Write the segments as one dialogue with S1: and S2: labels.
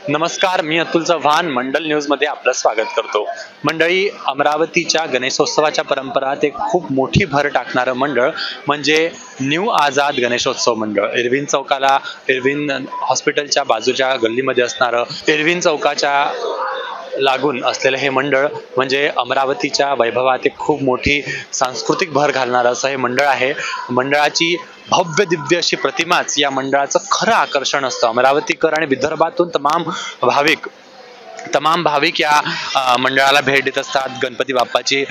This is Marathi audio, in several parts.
S1: नमस्कार, मी अतुल चव्हाण मंडल न्यूज मध्ये आपलं स्वागत करतो। मंडळी, अमरावतीच्या गणेशोत्सवाच्या परंपरात एक खूप मोठी भर टाकणारं मंडळ म्हणजे न्यू आझाद गणेशोत्सव मंडळ। इरविन चौकाला इरविन हॉस्पिटलच्या बाजूच्या गल्लीमध्ये असणारं इरविन चौकाच्या लागून असलेलं हे मंडळ म्हणजे अमरावतीच्या वैभवात एक खूप मोठी सांस्कृतिक भर घालणारं असं हे मंडळ आहे। मंडळाची भव्य दिव्य अशी प्रतिमाच या मंडळाचं खरं आकर्षण असतं। अमरावतीकर आणि विदर्भातून तमाम भाविक या मंडळाला भेट देत असतात, गणपती बाप्पाची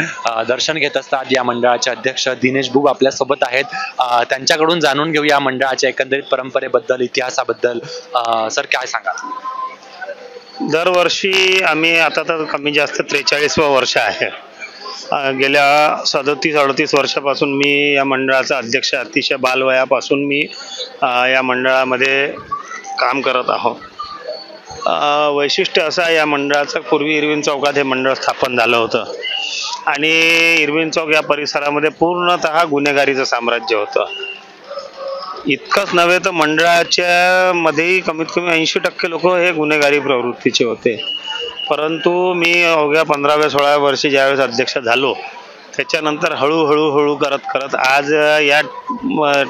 S1: दर्शन घेत असतात। या मंडळाचे अध्यक्ष दिनेश बुब आपल्या सोबत आहेत, त्यांच्याकडून जाणून घेऊ या मंडळाच्या एकंदरीत परंपरेबद्दल, इतिहासाबद्दल। सर, काय सांगाल?
S2: दरवर्षी आम्ही आता तर कमी जास्त 43वं वर्ष आहे। गेल्या 37-38 वर्षापासून मी या मंडळाचा अध्यक्ष, अतिशय बालवयापासून मी या मंडळामध्ये काम करत आहोत। वैशिष्ट्य असं आहे या मंडळाचं, पूर्वी इरविन चौकात हे मंडळ स्थापन झालं होतं आणि इरविन चौक या परिसरामध्ये पूर्णतः गुन्हेगारीचं साम्राज्य होतं। इतकंच नव्हे तर मंडळाच्या मध्ये कमीत कमी 80% लोक हे गुन्हेगारी प्रवृत्तीचे होते। परंतु मी अवघ्या 15व्या-16व्या वर्षी ज्यावेळेस अध्यक्ष झालो, त्याच्यानंतर हळूहळू करत आज या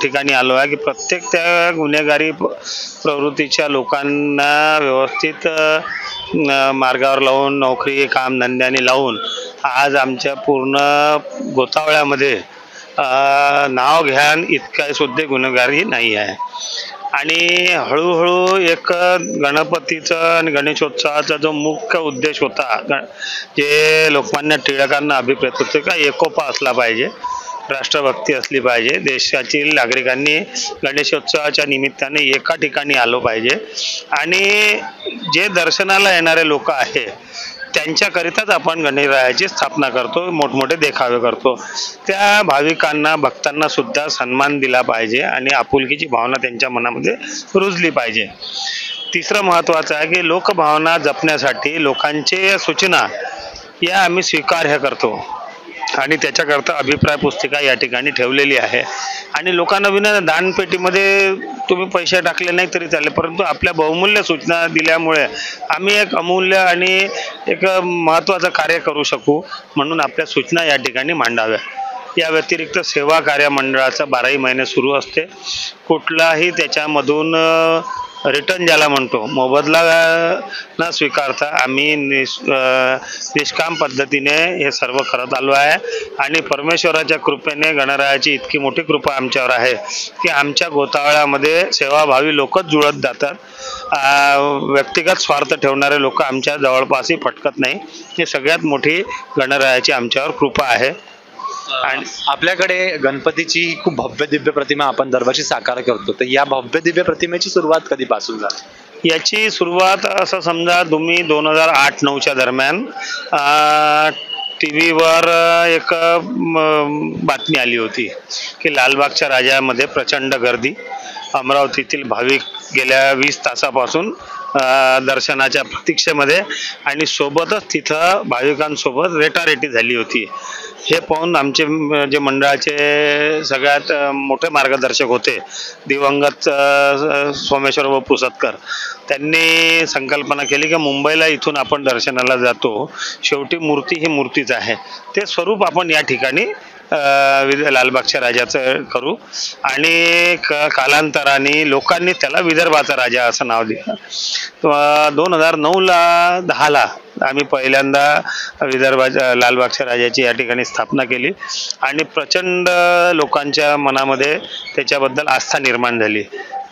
S2: ठिकाणी आलो आहे की प्रत्येक त्या गुन्हेगारी प्रवृत्तीच्या लोकांना व्यवस्थित मार्गावर लावून, नोकरी काम धंद्याने लावून आज आमच्या पूर्ण गोतावळ्यामध्ये नाव घ्यान इतका सुद्धा गुन्हेगारी नाही आहे। आणि हळूहळू एक गणपतीचा आणि गणेशोत्सवाचा जो मुख्य उद्देश होता, जे लोकमान्य टिळकांना अभिप्रेत होते का एकोपा असला पाहिजे, राष्ट्रभक्ती असली पाहिजे, देशातील नागरिकांनी गणेशोत्सवाच्या निमित्ताने एका ठिकाणी आलो पाहिजे आणि जे दर्शनाला येणारे लोक आहे त्यांच्याकरिताच आपण गणरायाची स्थापना करतो, मोठमोठे देखावे करतो। त्या भाविकांना, भक्तांना सुद्धा सन्मान दिला पाहिजे आणि आपुलकीची भावना त्यांच्या मनामध्ये रुजली पाहिजे। तिसरं महत्त्वाचं आहे की लोकभावना जपण्यासाठी लोकांचे सूचना या आम्ही स्वीकार्य करतो आणि त्याच्याकरता अभिप्राय पुस्तिका या ठिकाणी ठेवलेली आहे आणि लोकांना विना दानपेटीमध्ये तुम्ही पैसे टाकले नाही तरी चालेल, परंतु आपल्या बहुमूल्य सूचना दिल्यामुळे आम्ही एक अमूल्य आणि एक महत्त्वाचं कार्य करू शकू, म्हणून आपल्या सूचना या ठिकाणी मांडाव्या। या व्यतिरिक्त सेवा कार्य मंडळाचं 12ही महिने सुरू असते। कुठलाही त्याच्यामधून रिटर्न ज्याला म्हणतो मोबदला न स्वीकारता आम्ही निष्काम पद्धतीने हे सर्व करत आलो आहे आणि परमेश्वराच्या कृपेने, गणरायाची इतकी मोठी कृपा आमच्यावर आहे की आमच्या गोतावळ्यामध्ये सेवाभावी लोकच जुळत जातात। व्यक्तिगत स्वार्थ ठेवणारे लोक आमच्या जवळपासही फटकत नाही। ही सगळ्यात मोठी गणरायाची आमच्यावर कृपा आहे।
S1: आणि आपल्याकडे गणपतीची खूप भव्य दिव्य प्रतिमा आपण दरवर्षी साकार करतो, तर या भव्य दिव्य प्रतिमेची सुरुवात कधीपासून झाली?
S2: याची सुरुवात असं समजा तुम्ही 2008-09च्या दरम्यान TV वर एक बातमी आली होती की लालबागच्या राजामध्ये प्रचंड गर्दी, अमरावतीतील भाविक गेल्या 20 तासापासून दर्शनाच्या प्रतीक्षेमध्ये आणि सोबतच तिथं भाविकांसोबत रेटारेटी झाली होती। हे पाहून आमचे जे मंडळाचे सगळ्यात मोठे मार्गदर्शक होते दिवंगत सोमेश्वर व पुसतकर, त्यांनी संकल्पना केली की मुंबईला इथून आपण दर्शनाला जातो, शेवटी मूर्ती ही मूर्तीच आहे, ते स्वरूप आपण या ठिकाणी लालबागच्या राजाचं करू आणि कालांतराने लोकांनी त्याला विदर्भाचा राजा असं नाव दिलं। 2009-10ला आम्ही पहिल्यांदा विदर्भाच्या लालबागच्या राजाची या ठिकाणी स्थापना केली आणि प्रचंड लोकांच्या मनामध्ये त्याच्याबद्दल आस्था निर्माण झाली।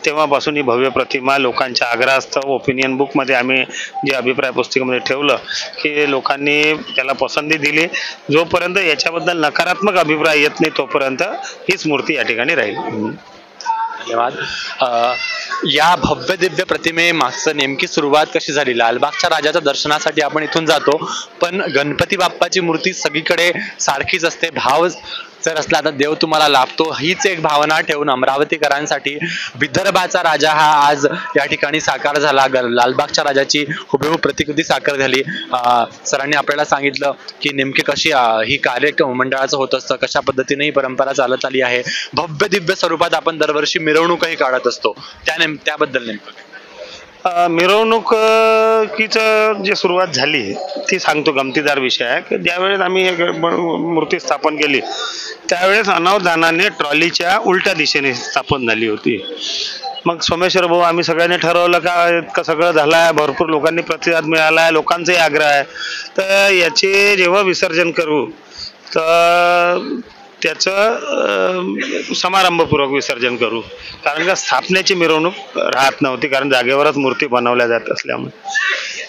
S2: तेव्हापासून ही भव्य प्रतिमा लोकांच्या आग्रहास्तव ओपिनियन बुकमध्ये आम्ही जे अभिप्राय पुस्तिकेमध्ये ठेवलं की लोकांनी त्याला पसंती दिली। जोपर्यंत याच्याबद्दल नकारात्मक अभिप्राय येत नाही तोपर्यंत हीच मूर्ती या ठिकाणी राहील।
S1: धन्यवाद। या भव्य दिव्य प्रतिमे मागचं नेमकी सुरुवात कशी झाली? लालबागच्या राजाच्या दर्शनासाठी आपण इथून जातो, पण गणपती बाप्पाची मूर्ती सगळीकडे सारखीच असते, भाव जर असला तर देव तुम्हाला लाभतो, हीच एक भावना ठेवून अमरावतीकरांसाठी विदर्भाचा राजा हा आज या ठिकाणी साकार झाला। लालबागच्या राजाची हुबेहूब प्रतिकृती साकार झाली। सरांनी आपल्याला सांगितलं की नेमकी कशी ही कार्य मंडळाचं होत असतं, कशा पद्धतीने ही परंपरा चालत आली आहे। भव्य दिव्य स्वरूपात आपण दरवर्षी मिरवणूकही काढत असतो, त्याबद्दल नेमकं
S2: मिरवणुकीचं जे सुरुवात झाली ती सांगतो. गमतीदार विषय आहे की ज्यावेळेस आम्ही एक मूर्ती स्थापन केली त्यावेळेस अनावधानाने ट्रॉलीच्या उलट्या दिशेने स्थापन झाली होती. मग सोमेश्वर भाऊ आम्ही सगळ्यांनी ठरवलं का इतकं सगळं झालं आहे, भरपूर लोकांनी प्रतिसाद मिळाला आहे, लोकांचाही आग्रह आहे, तर याचे जेव्हा विसर्जन करू तर त्याचं समारंभपूर्वक विसर्जन करू. कारण का स्थापनेची मिरवणूक राहत नव्हती, कारण जागेवरच मूर्ती बनवल्या जात असल्यामुळे.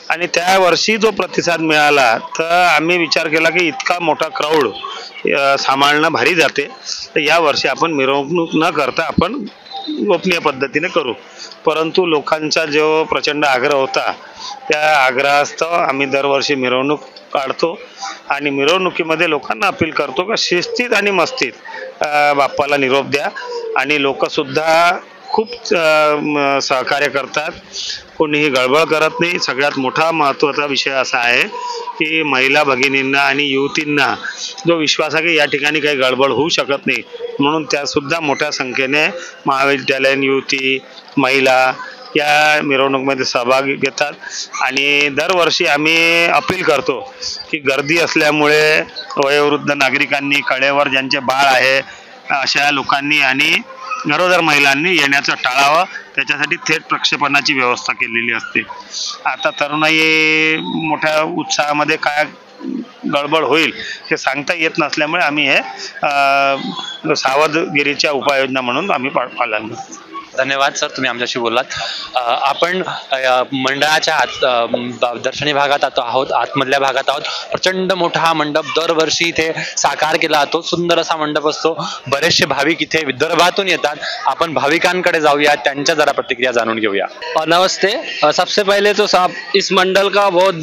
S2: आणि त्या वर्षी जो प्रतिसाद मिळाला तर आम्ही विचार केला की इतका मोठा क्राऊड सांभाळणं भारी जाते, तर या वर्षी आपण मिरवणूक न करता आपण गोपनीय पद्धतीने करू. परंतु लोकांचा जो प्रचंड आग्रह होता त्या आग्रहास्तव आम्ही दरवर्षी मिरवणूक काढतो आणि मिरवणुकीमध्ये लोकांना अपील करतो का शिस्तीत आणि मस्तीत बाप्पाला निरोप द्या. आणि लोकसुद्धा खूप सहकार्य करतात, कोणीही गडबड करत नाही. सगळ्यात मोठा महत्त्वाचा विषय असा आहे की महिला भगिनींना आणि युवतींना जो विश्वास आहे की या ठिकाणी काही गडबड होऊ शकत नाही, म्हणून त्यासुद्धा मोठ्या संख्येने महाविद्यालयीन युवती महिला या मिरवणुकीमध्ये सहभाग घेतात. आणि दरवर्षी आम्ही अपील करतो की गर्दी असल्यामुळे वयोवृद्ध नागरिकांनी, कडेवर ज्यांचे बाळ आहे अशा लोकांनी आणि गरोदर महिलांनी येण्याचं टाळावं. त्याच्यासाठी थेट प्रक्षेपणाची व्यवस्था केलेली असते. आता तरुणाई मोठ्या उत्साहामध्ये काय गडबड होईल हे सांगता येत नसल्यामुळे आम्ही हे सावधगिरीच्या उपाययोजना म्हणून आम्ही पालन करतो.
S1: धन्यवाद सर, तुम्ही आमच्याशी बोललात. आपण मंडळाच्या दर्शनी भागात आहोत, आतमधल्या भागात आहोत. प्रचंड मोठा हा मंडप दरवर्षी इथे साकार केला जातो. सुंदर असा मंडप असतो. बरेचसे भाविक इथे विदर्भातून येतात. आपण भाविकांकडे जाऊया, त्यांच्या जरा प्रतिक्रिया जाणून घेऊया.
S3: नमस्ते. सबसे पहले तो इस मंडल का बहुत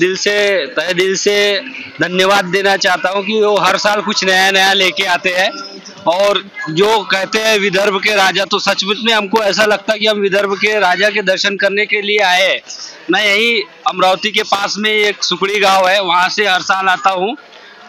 S3: तहे दिल से धन्यवाद देना चाहता हूँ कि वो हर साल कुछ नया नया लेके आते हैं. और जो कहते हैं विदर्भ के राजा, तो सचमुच में हमको ऐसा लगता है कि हम विदर्भ के राजा के दर्शन करने के लिए आए हैं. मैं यही अमरावती के पास में एक सुकड़ी गांव है, वहाँ से हर साल आता हूँ.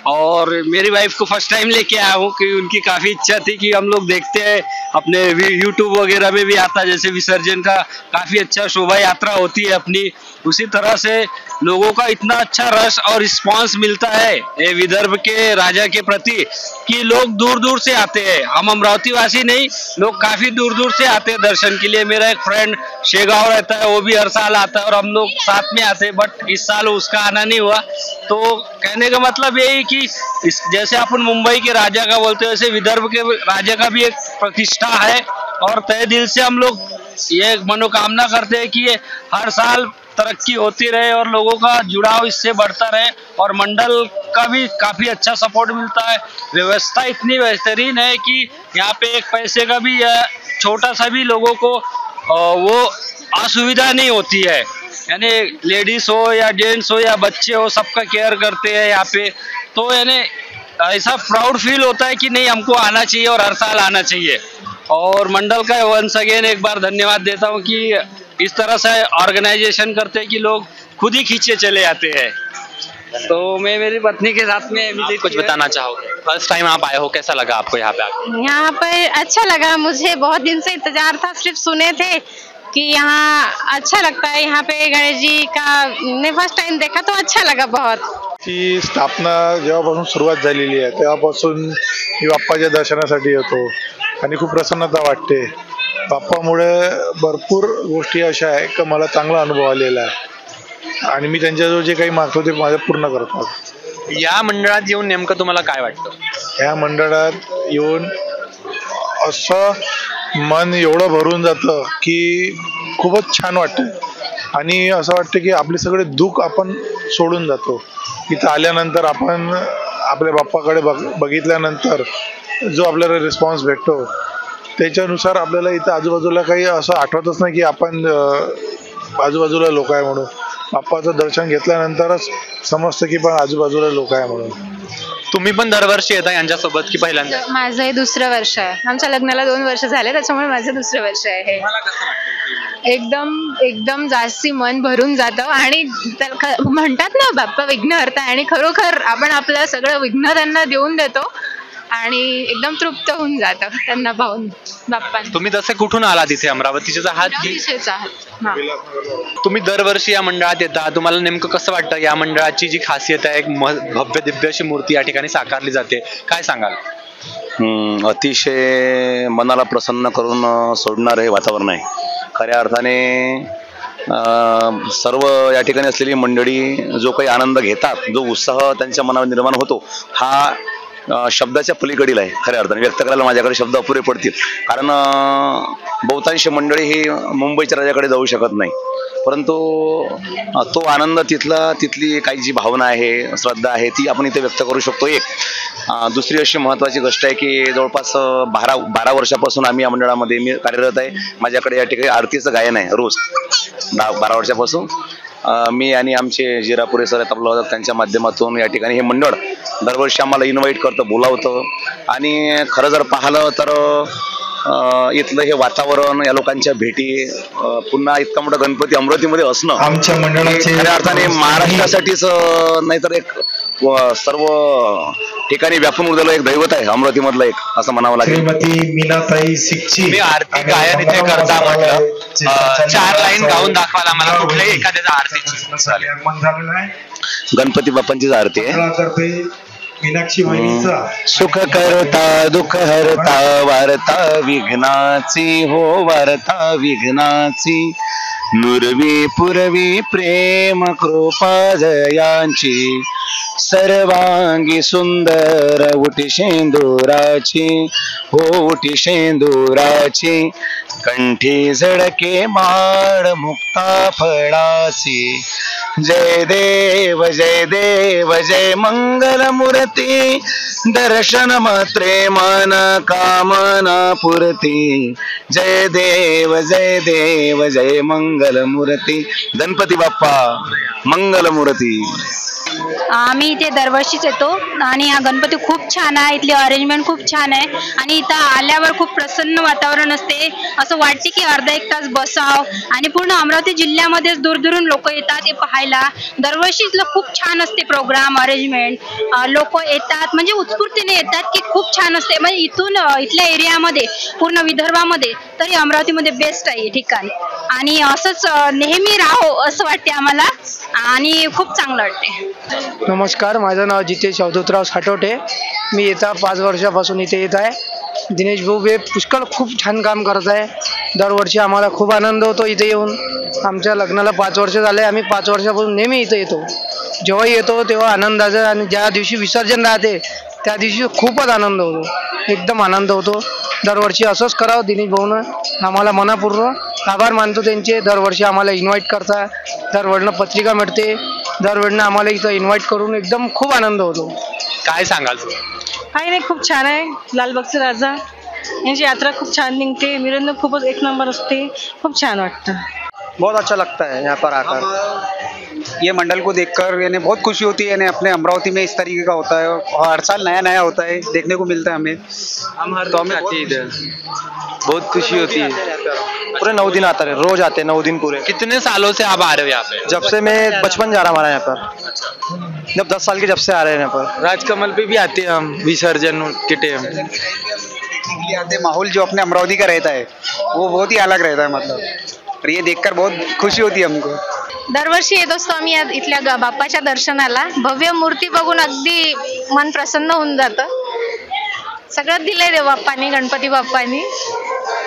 S3: और मेरी वाइफ को फर्स्ट टाइम लेके आया हूँ कि उनकी काफ़ी इच्छा थी कि हम लोग देखते हैं, अपने यूट्यूब वगैरह में भी आता है, जैसे विसर्जन का काफ़ी अच्छा शोभा यात्रा होती है अपनी, उसी तरह से लोगों का इतना अच्छा रस और रिस्पांस मिलता है ये विदर्भ के राजा के प्रति कि लोग दूर दूर से आते हैं. हम अमरावती वासी नहीं, लोग काफ़ी दूर दूर से आते हैं दर्शन के लिए. मेरा एक फ्रेंड शेगांव रहता है, वो भी हर साल आता है और हम लोग साथ में आते हैं, बट इस साल उसका आना नहीं हुआ. तो कहने का मतलब यही कि जैसे अपन मुंबई के राजा का बोलते हैं, वैसे विदर्भ के राजा का भी एक प्रतिष्ठा है. और तहे दिल से हम लोग ये मनोकामना करते हैं कि ये हर साल तरक्की होती रहे और लोगों का जुड़ाव इससे बढ़ता रहे. और मंडल का भी काफ़ी अच्छा सपोर्ट मिलता है. व्यवस्था इतनी बेहतरीन है कि यहाँ पे एक पैसे का भी छोटा सा भी लोगों को वो असुविधा नहीं होती है. यानी लेडीज हो या जेंट्स हो या बच्चे हो, सबका केयर करते हैं यहाँ पे. तो यानी ऐसा प्राउड फील होता है कि नहीं, हमको आना चाहिए और हर साल आना चाहिए. और मंडल का वंस अगेन एक बार धन्यवाद देता हूँ कि इस तरह से ऑर्गेनाइजेशन करते हैं कि लोग खुद ही खींचे चले आते हैं. तो मैं मेरी पत्नी के साथ में
S1: कुछ बताना चाहोगे? फर्स्ट टाइम आप आए हो, कैसा लगा आपको यहाँ पे आके?
S4: यहाँ पर अच्छा लगा. मुझे बहुत दिन से इंतजार था, सिर्फ सुने थे कि यहाँ अच्छा लगता है. यहाँ पे गणेश जी का मैं फर्स्ट टाइम देखा तो अच्छा लगा बहुत.
S5: ची स्थापना जेव्हापासून सुरुवात झालेली आहे तेव्हापासून मी बाप्पाच्या दर्शनासाठी येतो आणि खूप प्रसन्नता वाटते. बाप्पामुळे भरपूर गोष्टी अशा आहे की मला चांगला अनुभव आलेला आहे आणि मी त्यांच्याजवळ जे काही मागतो ते माझं पूर्ण करतात.
S1: या मंडळात येऊन नेमकं तुम्हाला काय वाटतं?
S5: ह्या मंडळात येऊन असं मन एवढं भरून जातं की खूपच छान वाटतं आणि असं वाटतं की आपले सगळे दुःख आपण सोडून जातो. इथं आल्यानंतर आपण आपल्या बाप्पाकडे बघितल्यानंतर जो आपल्याला रिस्पॉन्स भेटतो त्याच्यानुसार आपल्याला इथं आजूबाजूला काही असं आठवतच नाही की आपण आजूबाजूला लोक आहे म्हणून. बाप्पाचं दर्शन घेतल्यानंतरच समजतं की पण आजूबाजूला लोक आहे म्हणून.
S1: तुम्ही पण दरवर्षी येता यांच्यासोबत की पहिल्यांदा?
S4: माझं हे दुसरं वर्ष आहे. आमच्या लग्नाला 2 वर्ष झाले, त्याच्यामुळे माझं दुसरं वर्ष आहे हे. एकदम जास्ती मन भरून जातं आणि म्हणतात ना बाप्पा विघ्नहर्ता, आणि खरोखर आपण आपलं सगळं विघ्न त्यांना देऊन देतो आणि एकदम तृप्त होऊन जातं त्यांना पाहून बाप्पांना.
S1: तुम्ही तसे कुठून आलात इथे अमरावतीचे आहात की
S4: अमरावतीचेच आहात. हा.
S1: तुम्ही दरवर्षी या मंडळात येता, तुम्हाला नेमकं कसं वाटतं? या मंडळाची जी खासियत आहे, एक भव्य दिव्य अशी मूर्ती या ठिकाणी साकारली जाते, काय सांगाल?
S6: अतिशय मनाला प्रसन्न करून सोडणारं हे वातावरण आहे. खऱ्या अर्थाने सर्व या ठिकाणी असलेली मंडळी जो काही आनंद घेतात, जो उत्साह त्यांच्या मनावर निर्माण होतो, हा शब्दाच्या पलीकडील आहे. खऱ्या अर्थाने व्यक्त करायला माझ्याकडे शब्द अपुरे पडतील, कारण बहुतांश मंडळी ही मुंबईच्या राजाकडे जाऊ शकत नाही, परंतु तो आनंद तिथली काही जी भावना आहे, श्रद्धा आहे, ती आपण इथे व्यक्त करू शकतो. एक दुसरी अशी महत्त्वाची गोष्ट आहे की जवळपास 12 वर्षापासून आम्ही या मंडळामध्ये मी कार्यरत आहे. माझ्याकडे या ठिकाणी आरतीचं गायन आहे रोज 12 वर्षापासून. मी आणि आमचे जिरापुरे सर तबला त्यांच्या माध्यमातून या ठिकाणी हे मंडळ दरवर्षी आम्हाला इन्व्हाइट करतं, बोलावतं. आणि खरं जर पाहिलं तर इथलं हे वातावरण, या लोकांच्या भेटी, पुन्हा इतका मोठा गणपती अमरावतीमध्ये असणं
S5: आमच्या मंडळाचे
S6: खऱ्या अर्थाने महाराष्ट्रासाठीच नाहीतर एक सर्व ठिकाणी व्यापून उरलेलं एक दैवत आहे अमरावतीमधलं एक, असं म्हणावं लागेल.
S5: श्रीमती मीनाताई सिक्ची
S1: तुम्ही आरती गायन इथे करता म्हटलं, 4 लाईन गाऊन दाखवाल आम्हाला कुठल्याही एखाद्याचा आरतीची.
S6: गणपती बाप्पांचीच आरती आहे.
S5: मीनाक्षी वहिनीचा
S6: सुख करता दुःख हरता वार्ता विघ्नाची, हो वार्ता विघ्नाची, नुरवी पुरवी प्रेम कृपा जयांची, सर्वांगी सुंदर उटी शेंदुराची, हो उटी शेंदुराची, कंठी झडके माळ मुक्ता फळाची. जय देव जय देव जय मंगल मूर्ती, दर्शन मात्रे मन कामना पुरती. जय देव जय देव जय मंगल मूर्ती, गणपती बाप्पा मंगल मूर्ती.
S7: आम्ही इथे दरवर्षीच येतो आणि हा गणपती खूप छान आहे. इथली अरेंजमेंट खूप छान आहे आणि इथं आल्यावर खूप प्रसन्न वातावरण असते. असं वाटते की अर्धा एक तास बसाव. आणि पूर्ण अमरावती जिल्ह्यामध्येच दूरदूरून लोक येतात हे पाहायला. दरवर्षी इथलं खूप छान असते प्रोग्राम, अरेंजमेंट. लोक येतात म्हणजे उत्स्फूर्तीने येतात की खूप छान असते. म्हणजे इथून इथल्या एरियामध्ये पूर्ण विदर्भामध्ये तरी अमरावतीमध्ये बेस्ट आहे हे ठिकाण. आणि असंच नेहमी राहो असं वाटते आम्हाला आणि खूप चांगलं वाटते.
S8: नमस्कार, माझं नाव जितेश अवधूतराव साठवटे. मी येता 5 वर्षापासून इथे येत आहे. दिनेश भाऊ हे पुष्कळ खूप छान काम करत आहे. दरवर्षी आम्हाला खूप आनंद होतो इथे येऊन. आमच्या लग्नाला 5 वर्ष झाले. आम्ही 5 वर्षापासून नेहमी इथे येतो. जेव्हा येतो तेव्हा आनंदाचं, आणि ज्या दिवशी विसर्जन राहते त्या दिवशी खूपच आनंद होतो, एकदम आनंद होतो. दरवर्षी असंच करावं. दिनेश भाऊनं आम्हाला मनापूर्वक आभार मानतो त्यांचे. दरवर्षी आम्हाला इन्व्हाइट करता, दरवर्षी पत्रिका मिळते, दरवेळेला आम्हाला इथं इन्व्हाइट करून एकदम खूप आनंद होतो.
S1: काय सांगाल?
S9: काही नाही, खूप छान आहे. लालबागचा राजा यांची यात्रा खूप छान निघते. मिरवणूक खूपच एक नंबर असते. खूप छान वाटतं.
S10: बहुत अच्छा लगता है यहाँ पर आकर. ये मंडल को देखकर यानी बहुत खुशी होती है. यानी अपने अमरावती में इस तरीके का होता है और हर साल नया नया होता है, देखने को मिलता है हमें.
S3: हम हर तो हमें इधर बहुत खुशी होती है.
S10: पूरे 9 दिन आता है, रोज आते हैं 9 दिन पूरे.
S1: कितने सालों से आप आ रहे हो यहाँ पे?
S10: जब से मैं बचपन जा रहा हमारा यहाँ पर, जब 10 साल के जब से आ रहे हैं यहाँ पर.
S3: राजकमल पे भी आते हैं हम विसर्जन के टाइम.
S10: आते माहौल जो अपने अमरावती का रहता है वो बहुत ही अलग रहता है. मतलब और ये देखकर बहुत खुशी होती है हमको.
S4: दरवर्षी येत असतो आम्ही इथल्या बाप्पाच्या दर्शनाला. भव्य मूर्ती बघून अगदी मन प्रसन्न होऊन जातं. सगळं दिलंय देव बाप्पानी, गणपती बाप्पानी.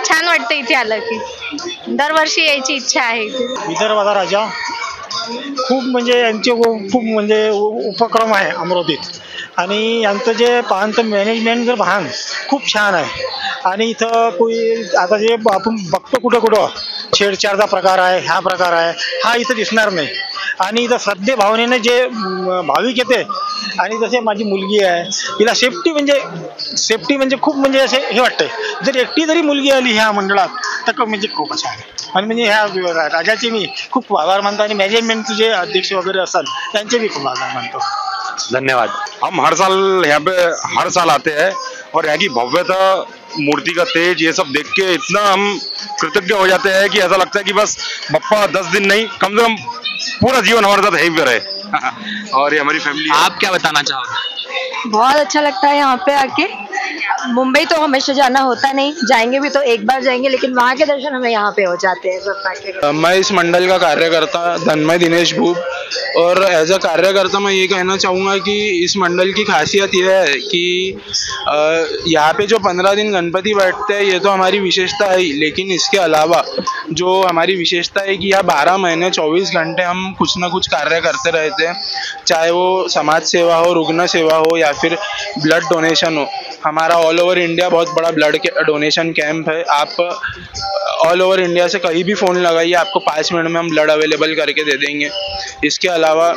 S4: छान वाटतं इथे आलं की. दरवर्षी यायची इच्छा आहे.
S2: विदर्भाचा राजा खूप म्हणजे यांचे खूप म्हणजे उपक्रम आहे अमरावतीत. आणि यांचं जे पाहणं मॅनेजमेंट जर पाहन खूप छान आहे. आणि इथं आता जे आपण बघतो कुठं कुठं छेडछाडचा प्रकार आहे, हा प्रकार आहे, हा इथं दिसणार नाही. आणि इथं श्रद्धे भावनेने जे भाविक येते, आणि जसे माझी मुलगी आहे, तिला सेफ्टी म्हणजे खूप म्हणजे असे हे वाटतंय. जर एकटी जरी मुलगी आली ह्या मंडळात तर म्हणजे खूप असं आहे. आणि म्हणजे ह्या राजाचे मी खूप आभार मानतो. आणि मॅनेजमेंटचे जे अध्यक्ष वगैरे असतात त्यांचे भी खूप आभार मानतो.
S1: धन्यवाद.
S11: हम हर साल यहाँ पे हर साल आते हैं और यहाँ की भव्यता, मूर्ति का तेज, ये सब देख के इतना हम कृतज्ञ हो जाते हैं कि ऐसा लगता है कि बस बप्पा 10 दिन नहीं, कम से कम पूरा जीवन हमारे साथ यहीं पे रहे. और ये हमारी फैमिली.
S1: आप क्या बताना चाहोगे?
S9: बहुत अच्छा लगता है यहाँ पे आके.
S12: मुंबई तो हमेशा जाना होता नहीं, जाएंगे भी तो एक बार जाएंगे, लेकिन वहाँ के दर्शन हमें यहाँ पे हो जाते हैं बप्पा के।
S13: मैं इस मंडल का कार्यकर्ता धनमय दिनेश भूप, और एज अ कार्यकर्ता मैं ये कहना चाहूँगा कि इस मंडल की खासियत यह है कि यहाँ पे जो 15 दिन गणपति बैठते हैं ये तो हमारी विशेषता है ही, लेकिन इसके अलावा जो हमारी विशेषता है कि यहाँ 12 महीने 24 घंटे हम कुछ ना कुछ कार्य करते रहते हैं, चाहे वो समाज सेवा हो, रुग्ण सेवा हो या फिर ब्लड डोनेशन हो। हमारा ऑल ओवर इंडिया बहुत बड़ा ब्लड डोनेशन कैंप है। आप ऑल ओवर इंडिया से कहीं भी फ़ोन लगाइए, आपको 5 मिनट में हम ब्लड अवेलेबल करके दे देंगे। इसके अलावा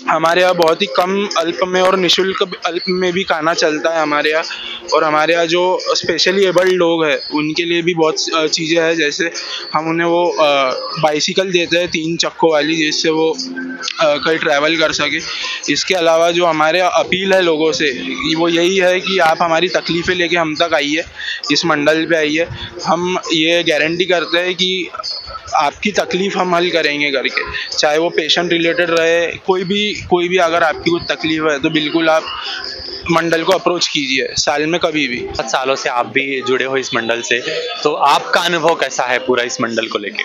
S13: हमारे यहाँ बहुत ही कम अल्प में और निःशुल्क अल्प में भी खाना चलता है हमारे यहाँ, और हमारे यहाँ जो स्पेशली एबल्ड लोग हैं उनके लिए भी बहुत चीज़ें हैं, जैसे हम उन्हें वो बाइसिकल देते हैं 3 चक्कों वाली, जिससे वो कहीं ट्रैवल कर सके। इसके अलावा जो हमारे अपील है लोगों से वो यही है कि आप हमारी तकलीफ़ें लेके हम तक आइए, इस मंडल पे आइए। हम ये गारंटी करते हैं कि आपकी तकलीफ़ हम हल करेंगे करके, चाहे वो पेशेंट रिलेटेड रहे, कोई भी अगर आपकी कुछ तकलीफ है तो बिल्कुल आप मंडल को अप्रोच कीजिए, साल में कभी भी।
S1: 7 सालों से आप भी जुड़े हो इस मंडल से, तो आपका अनुभव कैसा है पूरा इस मंडल को लेके?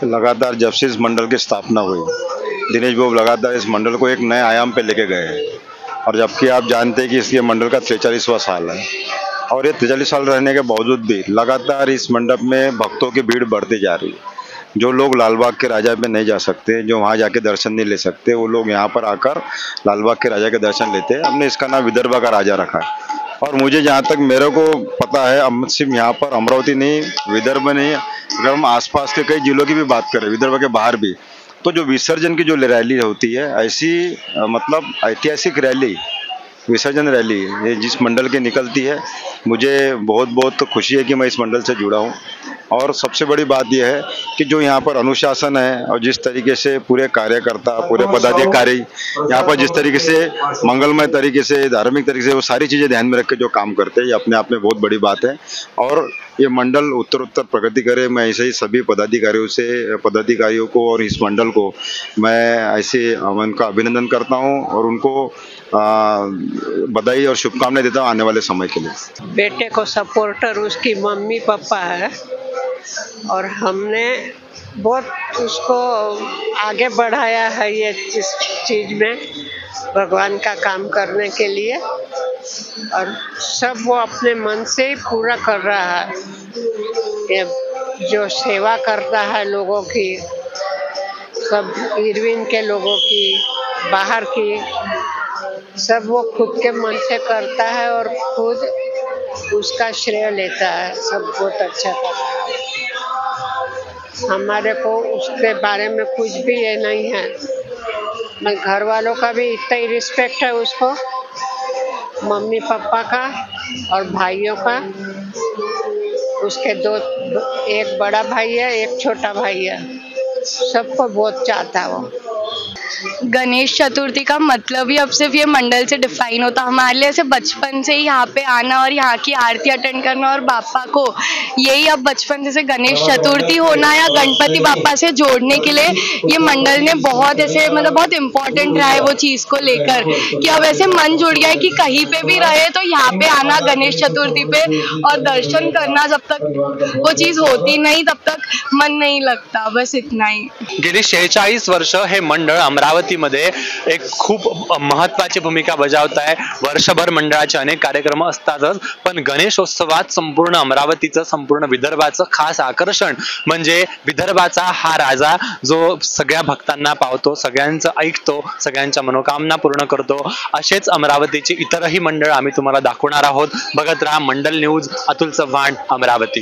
S11: लगातार जब से इस मंडल की स्थापना हुई, दिनेश बाबू लगातार इस मंडल को एक नए आयाम पे लेके गए हैं, और जबकि आप जानते हैं कि इसके मंडल का 43वां साल है, और ये 43 साल रहने के बावजूद भी लगातार इस मंडप में भक्तों की भीड़ बढ़ती जा रही है। जो लोग लालबाग के राजा पे नहीं जा सकते, जो वहाँ जाके दर्शन नहीं ले सकते, वो लोग यहाँ पर आकर लालबाग के राजा के दर्शन लेते हैं। हमने इसका नाम विदर्भ का राजा रखा है, और मुझे जहाँ तक मेरे को पता है सिर्फ यहाँ पर अमरावती नहीं, विदर्भ नहीं, अगर हम आसपास के कई जिलों की भी बात करें, विदर्भ के बाहर भी, तो जो विसर्जन की जो रैली होती है, ऐसी मतलब ऐतिहासिक रैली, विसर्जन रैली ये जिस मंडल की निकलती है, मुझे बहुत बहुत खुशी है कि मैं इस मंडल से जुड़ा हूँ। और सबसे बड़ी बात यह है कि जो यहाँ पर अनुशासन है, और जिस तरीके से पूरे कार्यकर्ता, पूरे पदाधिकारी यहाँ पर जिस तरीके से मंगलमय तरीके से, धार्मिक तरीके से वो सारी चीज़ें ध्यान में रख के जो काम करते हैं, ये अपने आप में बहुत बड़ी बात है। और ये मंडल उत्तर प्रगति करे, मैं ऐसे ही सभी पदाधिकारियों को और इस मंडल को मैं ऐसे उनका अभिनंदन करता हूँ, और उनको बधाई और शुभकामनाएं देता हूँ आने वाले समय के लिए।
S14: बेटे को सपोर्टर उसकी मम्मी पापा है, और हमने बहुत उसको आगे बढ़ाया है ये इस चीज़ में, भगवान का काम करने के लिए, और सब वो अपने मन से ही पूरा कर रहा है। ये जो सेवा करता है लोगों की, सब इरविन के लोगों की, बाहर की, सब वो खुद के मन से करता है और खुद उसका श्रेय लेता है। सब बहुत अच्छा कर रहा है। हमारे को उसके बारे में कुछ भी ये नहीं है। मैं घर वालों का भी इतना ही रिस्पेक्ट है उसको, मम्मी पापा का और भाइयों का। उसके एक बड़ा भाई है, एक छोटा भाई है, सबको बहुत चाहता है वो।
S15: गणेश चतुर्थी का मतलब ही अब सिर्फ ये मंडल से डिफाइन होता। हमारे लिए ऐसे बचपन से ही यहाँ पे आना और यहाँ की आरती अटेंड करना, और बापा को यही अब बचपन जैसे गणेश चतुर्थी होना या गणपति बापा से जोड़ने के लिए ये मंडल ने बहुत ऐसे मतलब बहुत इम्पोर्टेंट रहा है वो चीज़ को लेकर, कि अब ऐसे मन जुड़ गया है कि कहीं पे भी रहे तो यहाँ पे आना गणेश चतुर्थी पे और दर्शन करना। जब तक वो चीज़ होती नहीं तब तक मन नहीं लगता, बस इतना ही।
S1: गेली 46 वर्ष हे मंडळ अमरावतीमध्ये एक खूप महत्त्वाची भूमिका बजावत आहे। वर्षभर मंडळाचे अनेक कार्यक्रम असतातच, पण गणेशोत्सवात संपूर्ण अमरावतीचं, संपूर्ण विदर्भाचं खास आकर्षण म्हणजे विदर्भाचा हा राजा जो सगळ्या भक्तांना पावतो, सगळ्यांचं ऐकतो, सगळ्यांच्या मनोकामना पूर्ण करतो। असेच अमरावतीची इतरही मंडळ आम्ही तुम्हाला दाखवणार आहोत। बघत राहा मंडल न्यूज, अतुल चव्हाण, अमरावती।